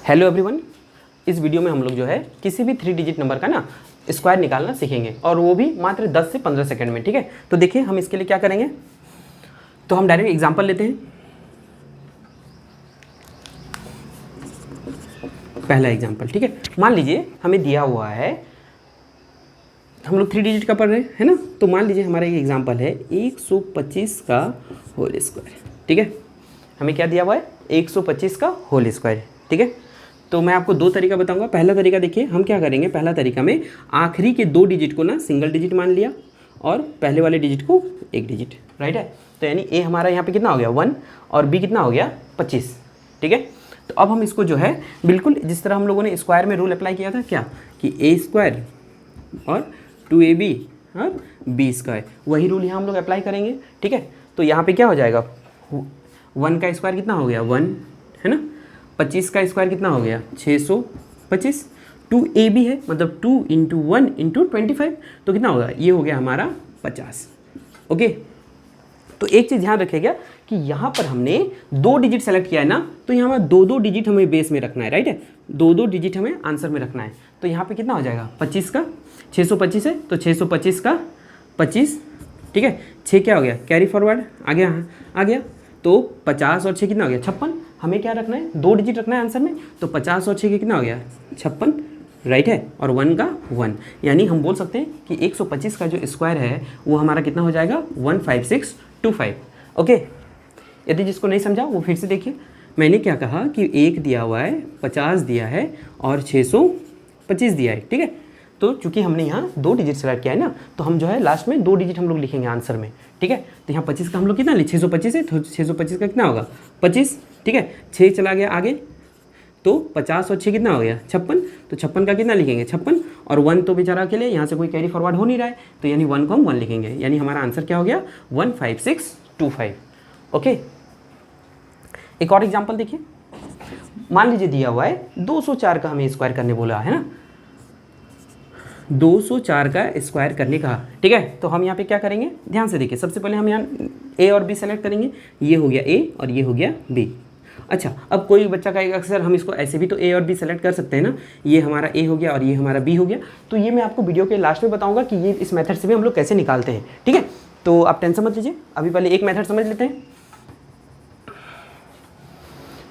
Hello everyone, इस video में हम लोग जो है किसी भी 3 डिजिट नंबर का ना स्क्वायर निकालना सीखेंगे और वो भी मात्र 10 से 15 सेकंड में। ठीक है, तो देखिए हम इसके लिए क्या करेंगे। तो हम डायरेक्ट एग्जांपल लेते हैं। पहला एग्जांपल, ठीक है, मान लीजिए हमें दिया हुआ है, हम लोग 3 डिजिट का पढ़ रहे हैं ना, तो मान लीजिए हमारा ये एग्जांपल है 125 का होल स्क्वायर। ठीक है, हमें क्या दिया हुआ है, 125 का होल स्क्वायर। ठीक है, तो मैं आपको 2 तरीका बताऊंगा। पहला तरीका देखिए, हम क्या करेंगे, पहला तरीका में आखिरी के 2 डिजिट को ना सिंगल डिजिट मान लिया और पहले वाले डिजिट को 1 डिजिट। राइट है, तो यानी ए हमारा यहाँ पे कितना हो गया 1 और बी कितना हो गया 25। ठीक है, तो अब हम इसको जो है बिल्कुल जिस तरह हम लोगों ने स्क्वायर में रूल अप्लाई किया था, क्या कि ए स्क्वायर और 2ab और बी स्क्वायर, वही रूल यहाँ हम लोग अप्लाई करेंगे। ठीक है, तो यहाँ पे क्या हो जाएगा, 1 का स्क्वायर कितना हो गया 1 है ना, 25 का स्क्वायर कितना हो गया 625, 2ab है मतलब 2 × 1 × 25, तो कितना होगा, ये हो गया हमारा 50। ओके, तो एक चीज़ ध्यान रखिएगा कि यहाँ पर हमने 2 डिजिट सेलेक्ट किया है ना, तो यहाँ पर 2-2 डिजिट हमें बेस में रखना है। राइट है, 2-2 डिजिट हमें आंसर में रखना है। तो यहाँ पे कितना हो जाएगा 25 का 625 है, तो 625 का 25। ठीक है, 6 क्या हो गया कैरी फॉरवर्ड आ गया, तो 50 और 6 कितना हो गया 56। हमें क्या रखना है, 2 डिजिट रखना है आंसर में, तो 50 और 6 कितना हो गया 56। राइट है, और 1 का 1, यानी हम बोल सकते हैं कि 125 का जो स्क्वायर है वो हमारा कितना हो जाएगा 15625। ओके, यदि जिसको नहीं समझा वो फिर से देखिए। मैंने क्या कहा कि 1 दिया हुआ है, 50 दिया है और 625 दिया है। ठीक है, तो चूंकि हमने यहाँ 2 डिजिट सेलेक्ट किया है ना, तो हम जो है लास्ट में 2 डिजिट हम लोग लिखेंगे आंसर में। ठीक है, तो यहाँ 25 का हम लोग कितना लिखे 625 है, तो 625 का कितना होगा 25। ठीक है, 6 चला गया आगे, तो 50 और 6 कितना हो गया 56, तो 56 का कितना लिखेंगे 56, और 1 तो बेचारा के लिए यहाँ से कोई कैरी फॉरवर्ड हो नहीं रहा है, तो यानी 1 को हम 1 लिखेंगे, यानी हमारा आंसर क्या हो गया 15625। ओके, एक और एग्जाम्पल देखिए। मान लीजिए दिया हुआ है 204 का हमें स्क्वायर करने बोला है ना, 204 का स्क्वायर करने का। ठीक है, तो हम यहाँ पे क्या करेंगे, ध्यान से देखिए। सबसे पहले हम यहाँ ए और बी सेलेक्ट करेंगे, ये हो गया ए और ये हो गया बी। अच्छा, अब कोई बच्चा कहेगा अक्सर हम इसको ऐसे भी तो ए और बी सेलेक्ट कर सकते हैं ना, ये हमारा ए हो गया और ये हमारा बी हो गया। तो ये मैं आपको वीडियो के लास्ट में बताऊंगा कि ये इस मेथड से भी हम लोग कैसे निकालते हैं। ठीक है, तो आप टेंशन मत लीजिए, अभी पहले एक मेथड समझ लेते हैं।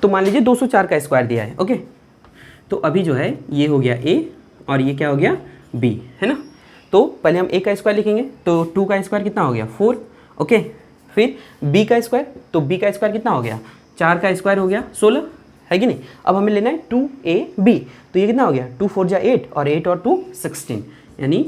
तो मान लीजिए 204 का स्क्वायर दिया है। ओके, तो अभी जो है ये हो गया ए और ये क्या हो गया बी है ना, तो पहले हम ए का स्क्वायर लिखेंगे, तो 2 का स्क्वायर कितना हो गया 4। ओके, फिर बी का स्क्वायर, तो बी का स्क्वायर कितना हो गया 4 का स्क्वायर हो गया 16, है कि नहीं। अब हमें लेना है 2ab, तो ये कितना हो गया 2 4 8 और 8 और 2 16, यानी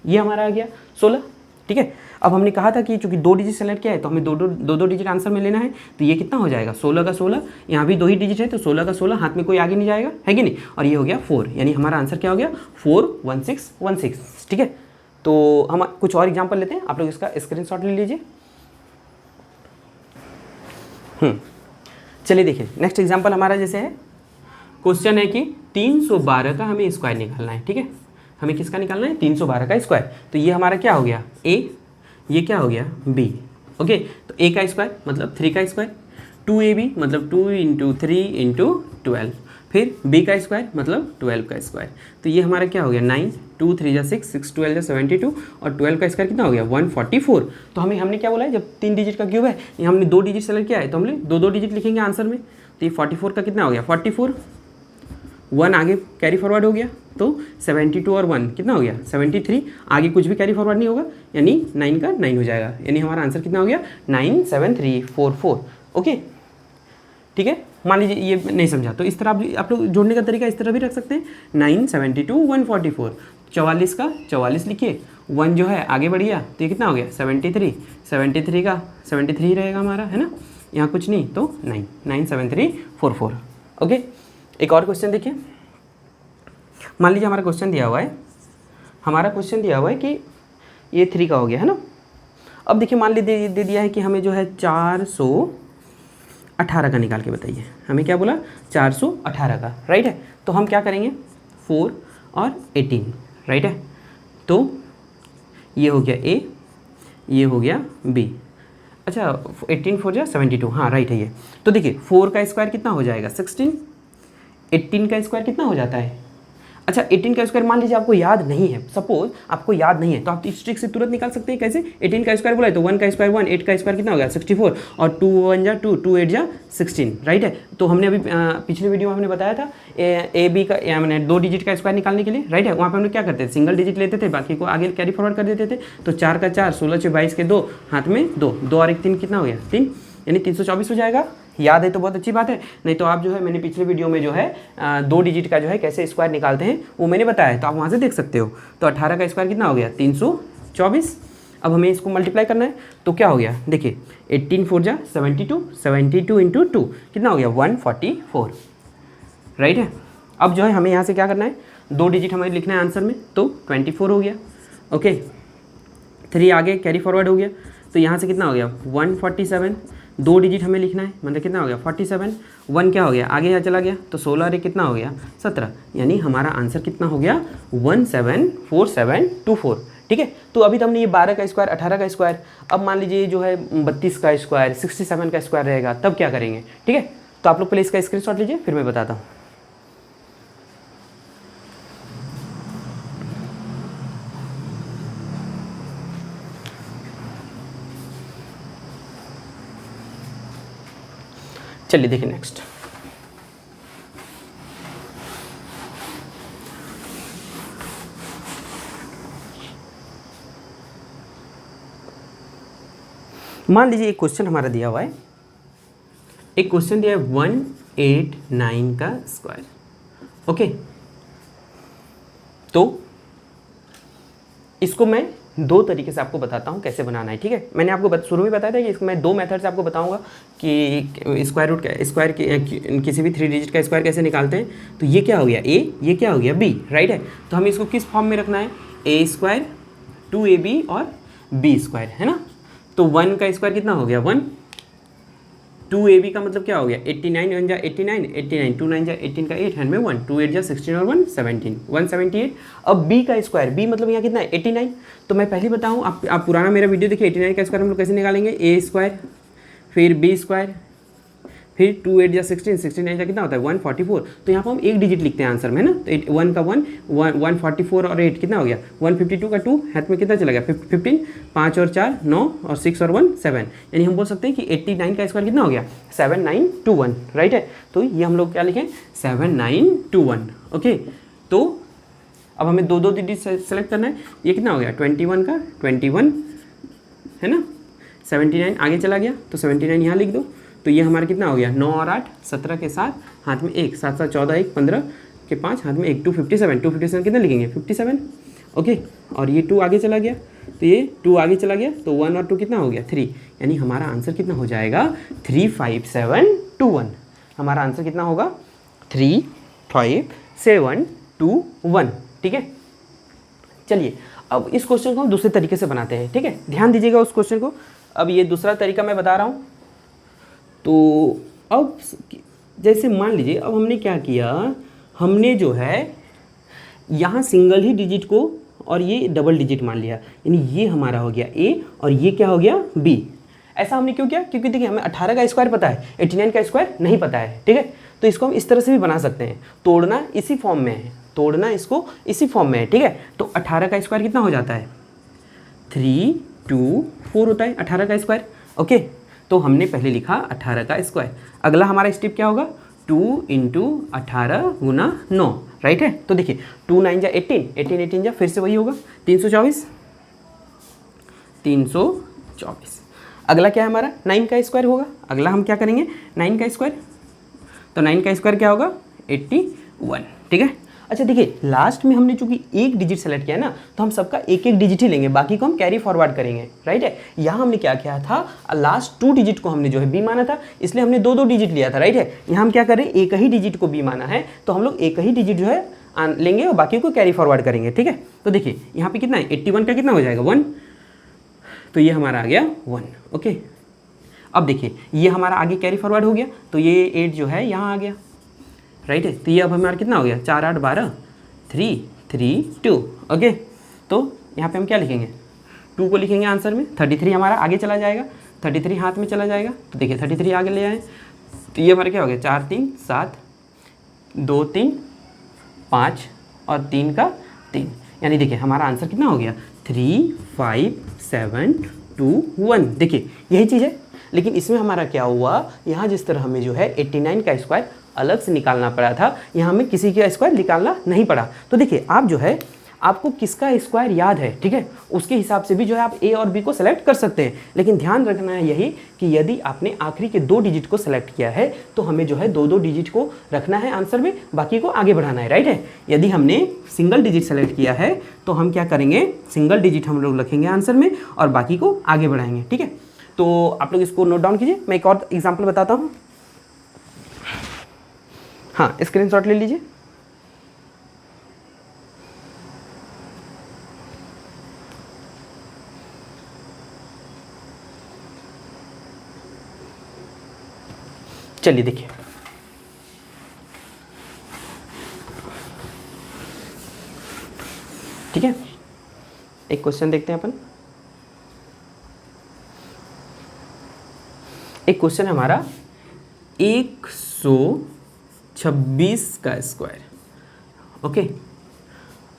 ये हमारा आ गया 16। ठीक है, अब हमने कहा था कि चूंकि 2 डिजिट सेलेक्ट किया है तो हमें दो डिजिट आंसर में लेना है, तो ये कितना हो जाएगा 16 का 16, यहाँ भी 2 ही डिजिट है तो 16 का 16, हाथ में कोई आगे नहीं जाएगा, है कि नहीं, और ये हो गया 4, यानी हमारा आंसर क्या हो गया 41616। ठीक है, तो हम कुछ और एग्जाम्पल लेते हैं, आप लोग इसका स्क्रीनशॉट ले लीजिए। चलिए देखिए, नेक्स्ट एग्जाम्पल हमारा जैसे है, क्वेश्चन है कि 312 का हमें स्क्वायर निकालना है। ठीक है, हमें किसका निकालना है 312 का स्क्वायर, तो ये हमारा क्या हो गया ए, ये क्या हो गया बी। ओके, तो ए का स्क्वायर मतलब 3 का स्क्वायर, 2ab मतलब 2 × 3 × 12, फिर b का स्क्वायर मतलब 12 का स्क्वायर, तो ये हमारा क्या हो गया 9, 2 3 जा 6, 6 12 जा 72 और 12 का स्क्वायर कितना हो गया 144। तो हमने क्या बोला है, जब 3 डिजिट का क्यूब है, ये हमने 2 डिजिट सेलेक्ट किया है, तो हमने 2-2 डिजिट लिखेंगे आंसर में, तो ये 44 का कितना हो गया 44, 1 आगे कैरी फॉरवर्ड हो गया, तो 72 और 1 कितना हो गया 73, आगे कुछ भी कैरी फॉरवर्ड नहीं होगा, यानी 9 का 9 हो जाएगा, यानी हमारा आंसर कितना हो गया 97344। ओके, ठीक है, मान लीजिए ये नहीं समझा तो इस तरह आप लोग जोड़ने का तरीका इस तरह भी रख सकते हैं, 972 144, 44 का 44 लिखिए, 1 जो है आगे बढ़िया, तो ये कितना हो गया 73, 73 का 73 रहेगा हमारा, है ना, यहाँ कुछ नहीं तो 97344। ओके, एक और क्वेश्चन देखिए। मान लीजिए हमारा क्वेश्चन दिया हुआ है, कि ये 3 का हो गया है ना। अब देखिए मान लीजिए दे दिया है कि हमें जो है 418 का निकाल के बताइए, हमें क्या बोला 418 का। राइट है, तो हम क्या करेंगे 4 और 18, राइट है, तो ये हो गया ए, ये हो गया बी। अच्छा 18 4 जा 72, हाँ राइट है ये। तो देखिए 4 का स्क्वायर कितना हो जाएगा 16, 18 का स्क्वायर कितना हो जाता है? अच्छा 18 का स्क्वायर मान लीजिए आपको याद नहीं है, सपोज आपको याद नहीं है तो आप इस ट्रिक से तुरंत निकाल सकते हैं। कैसे? 18 का स्क्वायर बोला है तो 1 का स्क्वायर 1, 8 का स्क्वायर कितना हो गया 64 और 2 1 जा 2, 2 8 जा 16, राइट है। तो हमने अभी पिछले वीडियो में हमने बताया था ए बी का मैंने 2 डिजिट का स्क्वायर निकालने के लिए, राइट है। वहाँ पर हम लोग क्या करते थे, सिंगल डिजिट लेते थे, बाकी को आगे कैरी फॉरवर्ड कर देते थे। तो 4 का 4, 16 से 22 के 2, हाथ में 2, 2 और 1 3 कितना हो गया 3, यानी 324 हो जाएगा। याद है तो बहुत अच्छी बात है, नहीं तो आप जो है मैंने पिछले वीडियो में जो है 2 डिजिट का जो है कैसे स्क्वायर निकालते हैं वो मैंने बताया है, तो आप वहाँ से देख सकते हो। तो 18 का स्क्वायर कितना हो गया 324। अब हमें इसको मल्टीप्लाई करना है तो क्या हो गया, देखिए 18 4 जा 72, 72 इंटू 2 कितना हो गया 144, राइट है। अब जो है हमें यहाँ से क्या करना है, 2 डिजिट हमें लिखना है आंसर में, तो 24 हो गया। ओके 3 आगे कैरी फॉरवर्ड हो गया, तो यहाँ से कितना हो गया 147, 2 डिजिट हमें लिखना है, मतलब कितना हो गया 47, 1 क्या हो गया आगे यहाँ चला गया तो 16 और 1 कितना हो गया 17, यानी हमारा आंसर कितना हो गया 174724, ठीक है। तो अभी तो हमने ये 12 का स्क्वायर 18 का स्क्वायर, अब मान लीजिए जो है 32 का स्क्वायर 67 का स्क्वायर रहेगा, तब क्या करेंगे, ठीक है। तो आप लोग पहले इसका स्क्रीनशॉट लीजिए फिर मैं बताता हूँ। चलिए देखिए नेक्स्ट, मान लीजिए एक क्वेश्चन हमारा दिया हुआ है, एक क्वेश्चन दिया है 189 का स्क्वायर, ओके। तो इसको मैं 2 तरीके से आपको बताता हूँ कैसे बनाना है, ठीक है। मैंने आपको शुरू में बताया था कि इसको मैं 2 मेथड से आपको बताऊंगा कि स्क्वायर रूट स्क्वायर किसी भी 3 डिजिट का स्क्वायर कैसे निकालते हैं। तो ये क्या हो गया a, ये क्या हो गया b, राइट है। तो हमें इसको किस फॉर्म में रखना है, a स्क्वायर 2ab और b स्क्वायर, है ना। तो 1 का स्क्वायर कितना हो गया 1, 2ab का मतलब क्या हो गया 89 1 जा 89, 89 2 9 जा 18 का 8 हैंड में 1, 2 8 जा 16 और 1 17, 178। अब b का स्क्वायर, b मतलब यहाँ कितना है 89। तो मैं पहले बताऊँ, आप पुराना मेरा वीडियो देखिए, 89 का स्क्वायर हम लोग कैसे निकालेंगे, a स्क्वायर फिर b स्क्वायर फिर 2 8 जा 16, 16 9 जा कितना होता है 144। तो यहाँ पर हम 1 डिजिट लिखते हैं आंसर में, है ना। तो 1 का 144 और 8 कितना हो गया 152 का 2, हाथ में कितना चला गया 15, 5 और 4 9 और 6 और 1 7, यानी हम बोल सकते हैं कि 89 का स्क्वायर कितना हो गया 7921, राइट है। तो ये हम लोग क्या लिखें 7921, ओके। तो अब हमें 2 डिजिट सेलेक्ट करना है, ये कितना हो गया 21 का 21, है ना। 79 आगे चला गया तो 79 यहाँ लिख दो, तो ये हमारा कितना हो गया 9 और 8 17 के साथ हाथ में 1, 7 7 14 1 15 के 5 हाथ में 1, 257, 257 कितना लिखेंगे 57, ओके। और ये 2 आगे चला गया तो ये 2 आगे चला गया तो 1 और 2 कितना हो गया 3, यानी हमारा आंसर कितना हो जाएगा 35721। हमारा आंसर कितना होगा 35721, ठीक है। चलिए अब इस क्वेश्चन को हम दूसरे तरीके से बनाते हैं, ठीक है। ध्यान दीजिएगा उस क्वेश्चन को। अब ये दूसरा तरीका मैं बता रहा हूँ। तो अब जैसे मान लीजिए अब हमने क्या किया, हमने जो है यहाँ सिंगल ही डिजिट को और ये डबल डिजिट मान लिया, यानी ये हमारा हो गया a और ये क्या हो गया b। ऐसा हमने क्यों किया, क्योंकि देखिए हमें 18 का स्क्वायर पता है, 89 का स्क्वायर नहीं पता है, ठीक है। तो इसको हम इस तरह से भी बना सकते हैं, तोड़ना इसी फॉर्म में है, तोड़ना इसको इसी फॉर्म में है, ठीक है। तो 18 का स्क्वायर कितना हो जाता है 324 होता है 18 का स्क्वायर, ओके। तो हमने पहले लिखा 18 का स्क्वायर। अगला हमारा स्टेप क्या होगा 2 इंटू 18 गुना 9, राइट है। तो देखिए 2 9 जा 18, 18 18 जा फिर से वही होगा 324। अगला क्या है हमारा 9 का स्क्वायर होगा। अगला हम क्या करेंगे 9 का स्क्वायर, तो 9 का स्क्वायर क्या होगा 81, ठीक है। अच्छा देखिए लास्ट में हमने चूंकि 1 डिजिट सेलेक्ट किया ना, तो हम सबका 1 डिजिट ही लेंगे, बाकी को हम कैरी फॉरवर्ड करेंगे, राइट है। यहाँ हमने क्या किया था, लास्ट 2 डिजिट को हमने जो है b माना था, इसलिए हमने 2 डिजिट लिया था, राइट है। यहाँ हम क्या करें 1 ही डिजिट को b माना है, तो हम लोग 1 ही डिजिट जो है लेंगे और बाकी को कैरी फॉरवर्ड करेंगे, ठीक है। तो देखिए यहाँ पे कितना है 81 का कितना हो जाएगा 1, तो ये हमारा आ गया 1, ओके। अब देखिए ये हमारा आगे कैरी फॉरवर्ड हो गया, तो ये 8 जो है यहाँ आ गया, राइट है। तो ये अब हमारा कितना हो गया 4 8 12 3 3 2, ओके। तो यहाँ पे हम क्या लिखेंगे 2 को लिखेंगे आंसर में, 33 हमारा आगे चला जाएगा, 33 हाथ में चला जाएगा। तो देखिए 33 आगे ले आए, तो ये हमारा क्या हो गया 4 3 7, 2 3 5 और 3 का 3, यानी देखिए हमारा आंसर कितना हो गया 3 5 7 2 1। देखिए यही चीज़ है, लेकिन इसमें हमारा क्या हुआ, यहाँ जिस तरह हमें जो है 89 का स्क्वायर अलग से निकालना पड़ा था, यहाँ हमें किसी का स्क्वायर निकालना नहीं पड़ा। तो देखिए आप जो है आपको किसका स्क्वायर याद है, ठीक है, उसके हिसाब से भी जो है आप ए और बी को सेलेक्ट कर सकते हैं। लेकिन ध्यान रखना है यही कि यदि आपने आखिरी के 2 डिजिट को सेलेक्ट किया है तो हमें जो है 2 डिजिट को रखना है आंसर में, बाकी को आगे बढ़ाना है, राइट है। यदि हमने सिंगल डिजिट सेलेक्ट किया है तो हम क्या करेंगे, सिंगल डिजिट हम लोग रखेंगे आंसर में और बाकी को आगे बढ़ाएंगे, ठीक है। तो आप लोग इसको नोट डाउन कीजिए, मैं एक और एग्जाम्पल बताता हूँ। हाँ, स्क्रीनशॉट ले लीजिए। चलिए देखिए, ठीक है, एक क्वेश्चन देखते हैं अपन। एक क्वेश्चन है हमारा 126 का स्क्वायर, ओके,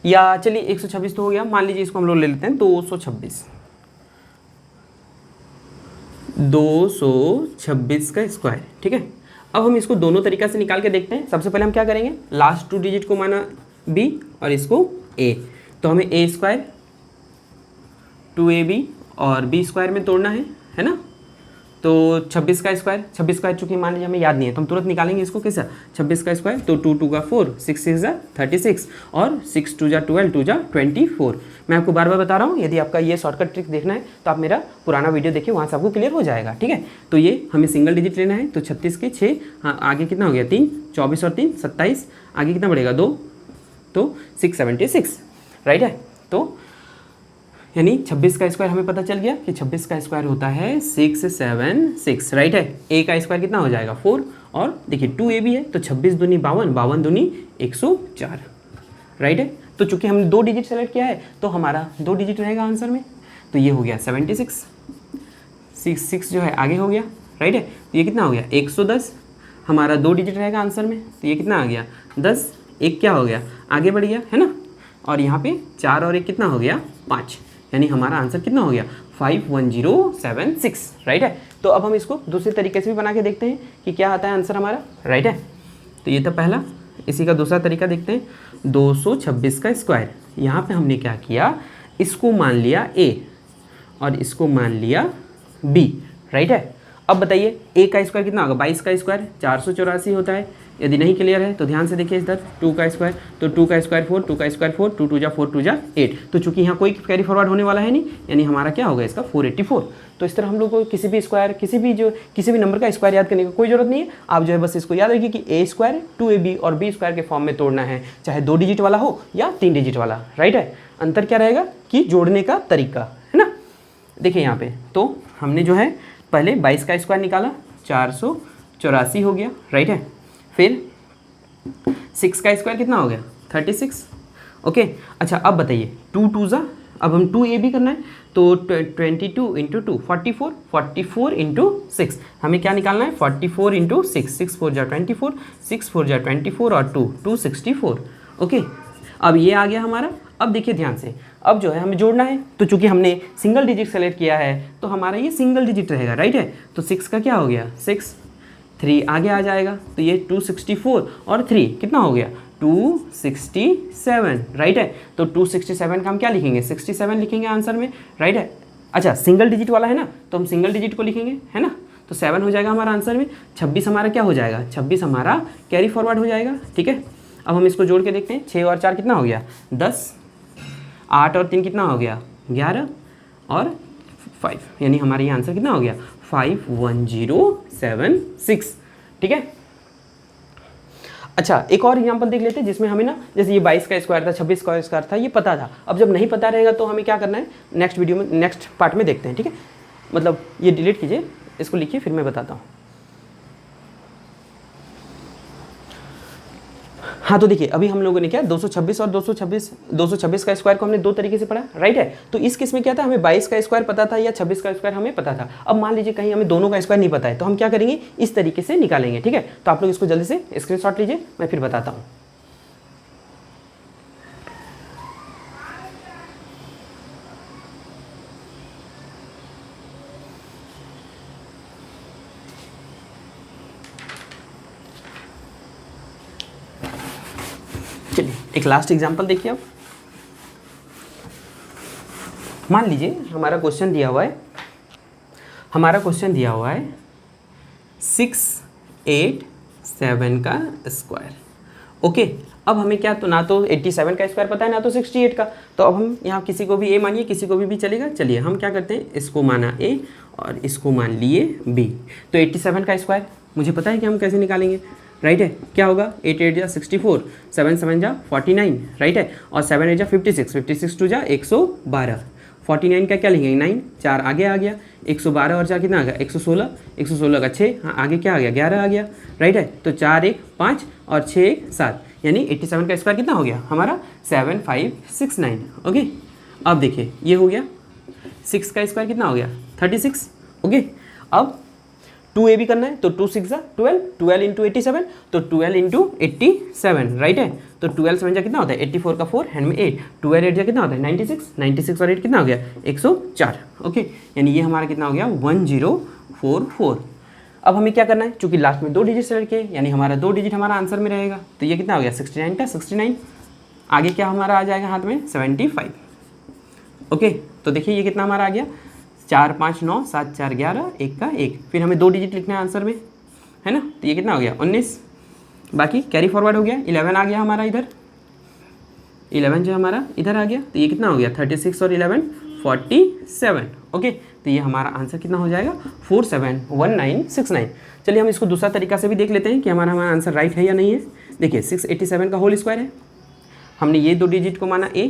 या चलिए 126 तो हो गया, मान लीजिए इसको हम लोग ले लेते हैं 226 का स्क्वायर, ठीक है। अब हम इसको दोनों तरीका से निकाल के देखते हैं। सबसे पहले हम क्या करेंगे, लास्ट 2 डिजिट को माना b और इसको a, तो हमें a स्क्वायर 2ab और b स्क्वायर में तोड़ना है ना। तो 26 का स्क्वायर चूंकि मान लीजिए हमें याद नहीं है तो हम तुरंत निकालेंगे इसको कैसा, 26 का स्क्वायर, तो 2 2 का 4, 6 6 36 और 6 2 12 2 24। मैं आपको बार बार बता रहा हूँ, यदि आपका ये शॉर्टकट ट्रिक देखना है तो आप मेरा पुराना वीडियो देखिए, वहाँ से आपको क्लियर हो जाएगा, ठीक है। तो ये हमें सिंगल डिजिट लेना है, तो 36 के 6, हाँ आगे कितना हो गया 3, 24 और 3 27, आगे कितना बढ़ेगा 2, तो 676, राइट है। तो यानी 26 का स्क्वायर हमें पता चल गया कि 26 का स्क्वायर होता है 676, राइट है। ए का स्क्वायर कितना हो जाएगा 4, और देखिए 2a भी है तो 26 दूनी 52, 52 दूनी 104, राइट है। तो चूंकि हमने 2 डिजिट सेलेक्ट किया है तो हमारा 2 डिजिट रहेगा आंसर में, तो ये हो गया 76, 6 जो है आगे हो गया, राइट है। तो ये कितना हो गया 110, हमारा 2 डिजिट रहेगा आंसर में, तो ये कितना आ गया 10, एक क्या हो गया आगे बढ़ गया, है ना। और यहाँ पे 4 और 1 कितना हो गया 5, यानी हमारा आंसर कितना हो गया 51076, राइट है। तो अब हम इसको दूसरे तरीके से भी बना के देखते हैं कि क्या आता है आंसर हमारा, राइट है। तो ये था पहला, इसी का दूसरा तरीका देखते हैं। 226 का स्क्वायर, यहाँ पे हमने क्या किया, इसको मान लिया a और इसको मान लिया b, राइट है। अब बताइए a का स्क्वायर कितना होगा, 22 का स्क्वायर 484 होता है। यदि नहीं क्लियर है तो ध्यान से देखिए इधर, 2 का स्क्वायर, तो 2 का स्क्वायर 4, 2 का स्क्वायर 4, 2 2 जा 4 2 जा 8, तो चूंकि यहाँ कोई कैरी फॉरवर्ड होने वाला है नहीं, यानी हमारा क्या होगा इसका 484। तो इस तरह हम लोग को किसी भी स्क्वायर, किसी भी नंबर का स्क्वायर याद करने की कोई जरूरत नहीं है। आप जो है बस इसको याद रखिए कि a स्क्वायर 2ab और b स्क्वायर के फॉर्म में तोड़ना है, चाहे 2 डिजिट वाला हो या 3 डिजिट वाला, राइट है। अंतर क्या रहेगा कि जोड़ने का तरीका, है ना। देखिए यहाँ पे तो हमने जो है पहले 22 का स्क्वायर निकाला, 484 हो गया, राइट है। फिर 6 का स्क्वायर कितना हो गया 36, ओके। अच्छा अब बताइए 2 2 जा, अब हम 2ab करना है, तो 22 इंटू 2 44, 44 इंटू 6, हमें क्या निकालना है 44 इंटू 6, 6 4 जा 24, 6 4 जा 24 और 2 264, ओके। अब ये आ गया हमारा। अब देखिए ध्यान से, अब जो है हमें जोड़ना है, तो चूंकि हमने सिंगल डिजिट सेलेक्ट किया है तो हमारा ये सिंगल डिजिट रहेगा, राइट है। तो 6 का क्या हो गया 6, 3 आगे आ जाएगा, तो ये 264 और 3 कितना हो गया 267, राइट है। तो 267 का हम क्या लिखेंगे 67 लिखेंगे आंसर में, राइट है। अच्छा सिंगल डिजिट वाला है ना, तो हम सिंगल डिजिट को लिखेंगे, है ना। तो 7 हो जाएगा हमारा आंसर में। 26 हमारा क्या हो जाएगा, 26 हमारा कैरी फॉरवर्ड हो जाएगा, ठीक है। अब हम इसको जोड़ के देखते हैं, 6 और 4 कितना हो गया 10, 8 और 3 कितना हो गया 11 और 5, यानी हमारा ये आंसर कितना हो गया 51076, ठीक है। अच्छा एक और एग्जांपल देख लेते हैं जिसमें हमें ना, जैसे ये 22 का स्क्वायर था, 26 का स्क्वायर था, ये पता था। अब जब नहीं पता रहेगा तो हमें क्या करना है, नेक्स्ट वीडियो में नेक्स्ट पार्ट में देखते हैं, ठीक है। मतलब ये डिलीट कीजिए, इसको लिखिए, फिर मैं बताता हूँ। हाँ तो देखिए अभी हम लोगों ने क्या 226 और 226 का स्क्वायर को हमने दो तरीके से पढ़ा, राइट है। तो इस केस में क्या था, हमें 22 का स्क्वायर पता था या 26 का स्क्वायर हमें पता था। अब मान लीजिए कहीं हमें दोनों का स्क्वायर नहीं पता है, तो हम क्या करेंगे, इस तरीके से निकालेंगे, ठीक है। तो आप लोग इसको जल्दी से स्क्रीनशॉट लीजिए, मैं फिर बताता हूँ। चलिए एक लास्ट एग्जांपल देखिए। अब मान लीजिए हमारा क्वेश्चन दिया हुआ है 6, 8, 7 का स्क्वायर, ओके। अब हमें क्या, तो ना तो 87 का स्क्वायर पता है ना तो 68 का, तो अब हम यहाँ किसी को भी a मानिए, किसी को भी चलेगा। चलिए हम क्या करते हैं, इसको माना a और इसको मान लिए b। तो 87 का स्क्वायर मुझे पता है कि हम कैसे निकालेंगे, राइट है। क्या होगा, 8 8 जा 64, 7 7 जा 49, राइट है। और 7 8 जा 56, 56 2 जा 112, 49 का क्या लिखेंगे 9, 4 आगे आ गया, 112 और 4 कितना आ गया 116, 116 का 6, हाँ आगे क्या आ गया 11 आ गया, राइट है। तो 4 1 5 और 6 1 7, यानी 87 का स्क्वायर कितना हो गया हमारा 7569, ओके। अब देखिए ये हो गया, 6 का स्क्वायर कितना हो गया 36, ओके। अब 2a भी करना है, तो 2 6 जा 12, 12 इंटू 87, तो 12 इंटू 87, राइट है। तो 12 7 जा कितना होता है 84 का 4 हैंड में 8, 12 8 जा कितना होता है 96, 96 और 8 कितना हो गया 104, ओके। यानी ये हमारा कितना हो गया 1044। अब हमें क्या करना है, चूंकि लास्ट में 2 डिजिट से लड़के, यानी हमारा 2 डिजिट हमारा आंसर में रहेगा, तो ये कितना हो गया 69 का 69, आगे क्या हमारा आ जाएगा हाथ में 75, ओके। तो देखिए ये कितना हमारा आ गया 4 5 9 7 4 11, 1 का 1, फिर हमें 2 डिजिट लिखना है आंसर में, है ना। तो ये कितना हो गया 19, बाकी कैरी फॉरवर्ड हो गया, 11 आ गया हमारा इधर, 11 जो हमारा इधर आ गया, तो ये कितना हो गया 36 और 11 47, ओके। तो ये हमारा आंसर कितना हो जाएगा 471969। चलिए हम इसको दूसरा तरीका से भी देख लेते हैं कि हमारा आंसर राइट है या नहीं है। देखिए 687 का होल स्क्वायर है, हमने ये 2 डिजिट को माना a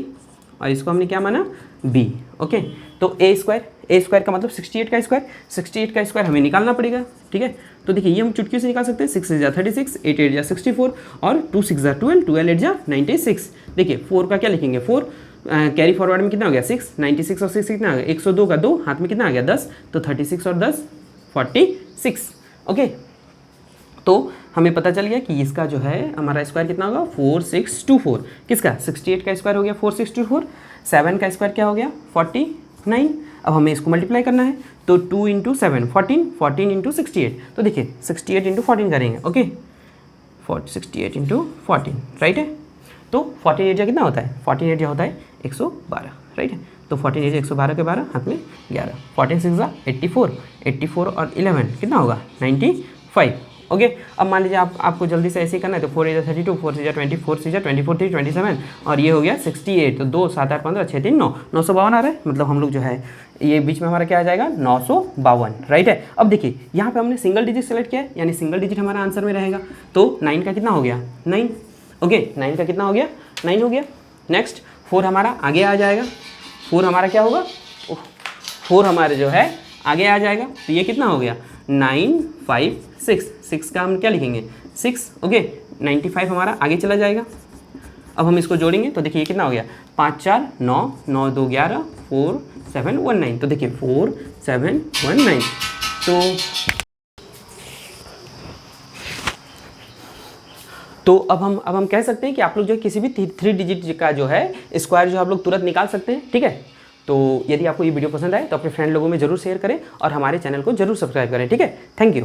और इसको हमने क्या माना b, ओके। तो a स्क्वायर का मतलब 68 का स्क्वायर, 68 का स्क्वायर हमें निकालना पड़ेगा, ठीक है। तो देखिए ये हम चुटकी से निकाल सकते हैं, 6 6 जा 36, 8 8 जा 64 और 2 6 जा 12, 12 8 जा 96। देखिए 4 का क्या लिखेंगे 4, कैरी फॉरवर्ड में कितना हो गया 6, 96 और 6 कितना आ गया 102 का 2, हाथ में कितना आ गया 10, तो 36 और 10 46, ओके। तो हमें पता चल गया कि इसका जो है हमारा स्क्वायर कितना होगा 4624, किसका 68 का स्क्वायर हो गया 4624, 7 का स्क्वायर क्या हो गया 49। अब हमें इसको मल्टीप्लाई करना है, तो 2 इंटू 7 14, 14 इंटू 68, तो देखिए 68 इंटू 14 करेंगे, ओके। 68 इंटू 14, राइट है। तो 48 जा कितना होता है 48 जा होता है 112, राइट है। तो 48 जा 112 के 12, हाथ में 11, 14 6 जा 84, 84 और 11 कितना होगा 95, ओके। अब मान लीजिए आपको जल्दी से ऐसे ही करना है, तो 4 जा 32, 4 से जा 24, 4 से जा 24 3 27 और ये हो गया 68, तो 2 7 8 15 6 3 9, 952 आ रहा है। मतलब हम लोग जो है ये बीच में हमारा क्या आ जाएगा 952, राइट है। अब देखिए यहाँ पे हमने सिंगल डिजिट सेलेक्ट किया है, यानी सिंगल डिजिट हमारा आंसर में रहेगा, तो 9 का कितना हो गया 9, ओके। 9 का कितना हो गया 9 हो गया। नेक्स्ट 4 हमारा आगे आ जाएगा, 4 हमारा क्या होगा 4 हमारे जो है आगे आ जाएगा, तो ये कितना हो गया 956, 6 का हम क्या लिखेंगे 6, ओके। 95 हमारा आगे चला जाएगा। अब हम इसको जोड़ेंगे, तो देखिए ये कितना हो गया 5 4 9 9 2 11 4 7 1 9, तो देखिए 4 7 1 9। तो अब हम कह सकते हैं कि आप लोग जो है किसी भी 3 डिजिट का जो है स्क्वायर जो आप लोग तुरंत निकाल सकते हैं, ठीक है। तो यदि आपको ये वीडियो पसंद आए तो अपने फ्रेंड लोगों में जरूर शेयर करें और हमारे चैनल को जरूर सब्सक्राइब करें, ठीक है। Thank you.